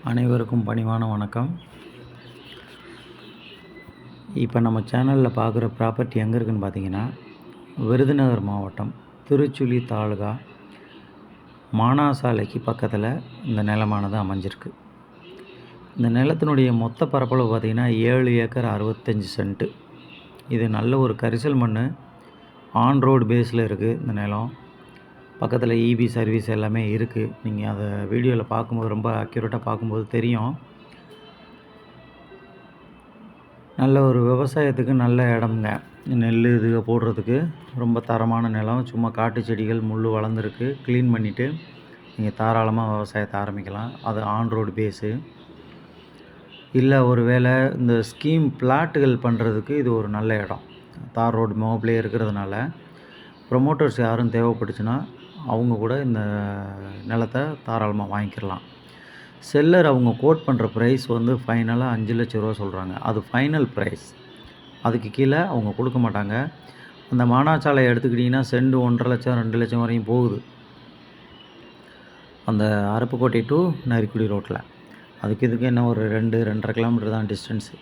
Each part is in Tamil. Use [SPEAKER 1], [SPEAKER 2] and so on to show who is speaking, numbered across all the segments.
[SPEAKER 1] அனைவருக்கும் பணிவான வணக்கம். இப்போ நம்ம சேனலில் பார்க்குற ப்ராப்பர்ட்டி எங்கே இருக்குதுன்னு பார்த்தீங்கன்னா, விருதுநகர் மாவட்டம் திருச்சுழி தாலுகா மானாசாலைக்கு பக்கத்தில் இந்த நிலமானது அமைஞ்சிருக்கு. இந்த நிலத்தினுடைய மொத்த பரப்பளவு பார்த்திங்கன்னா 7 ஏக்கர் 65 சென்ட்டு. இது நல்ல ஒரு கரிசல் மண், ஆன் ரோடு பேஸில் இருக்குது. இந்த நிலம் பக்கத்தில் இபி சர்வீஸ் எல்லாமே இருக்குது. நீங்கள் அதை வீடியோவில் பார்க்கும்போது ரொம்ப அக்யூரேட்டாக பார்க்கும்போது தெரியும். நல்ல ஒரு விவசாயத்துக்கு நல்ல இடம்ங்க. நெல் இது போடுறதுக்கு ரொம்ப தரமான நிலம். சும்மா காட்டு செடிகள் முள் வளர்ந்துருக்கு. க்ளீன் பண்ணிவிட்டு நீங்கள் தாராளமாக விவசாயத்தை ஆரம்பிக்கலாம். அது ஆன் ரோடு பேஸு. இல்லை ஒரு வேளை இந்த ஸ்கீம் பிளாட்டுகள் பண்ணுறதுக்கு இது ஒரு நல்ல இடம். தார் ரோடு மோப்லே இருக்கிறதுனால ப்ரொமோட்டர்ஸ் யாரும் தேவைப்பட்டுச்சுன்னா அவங்க கூட இந்த நிலத்தை தாராளமாக வாங்கிக்கிடலாம். செல்லர் அவங்க கோட் பண்ணுற ப்ரைஸ் வந்து ஃபைனலாக 5 லட்ச ரூபா சொல்கிறாங்க. அது ஃபைனல் ப்ரைஸ். அதுக்கு கீழே அவங்க கொடுக்க மாட்டாங்க. அந்த மானாசாலை எடுத்துக்கிட்டிங்கன்னா சென்ட் 1.5 லட்சம் 2 லட்சம் வரையும் போகுது. அந்த அருப்புக்கோட்டை டு நரிக்குடி ரோட்டில். அதுக்கு இதுக்கு என்ன ஒரு 2-2.5 கிலோமீட்டர் தான் டிஸ்டன்ஸு.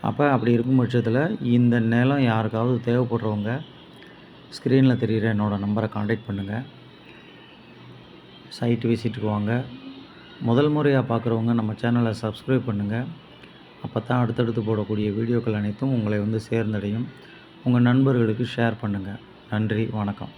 [SPEAKER 1] அப்போ அப்படி இருக்கும் பட்சத்தில் இந்த நிலம் யாருக்காவது தேவைப்படுறவங்க ஸ்க்ரீனில் தெரிகிற என்னோடய நம்பரை காண்டாக்ட் பண்ணுங்கள். சைட்டு விசிட்டுக்கு வாங்க. முதல் முறையாக பார்க்குறவங்க நம்ம சேனலை சப்ஸ்கிரைப் பண்ணுங்கள். அப்போ தான் அடுத்தடுத்து போடக்கூடிய வீடியோக்கள் அனைத்தும் உங்களை வந்து சேர்ந்தடையும். உங்கள் நண்பர்களுக்கு ஷேர் பண்ணுங்கள். நன்றி, வணக்கம்.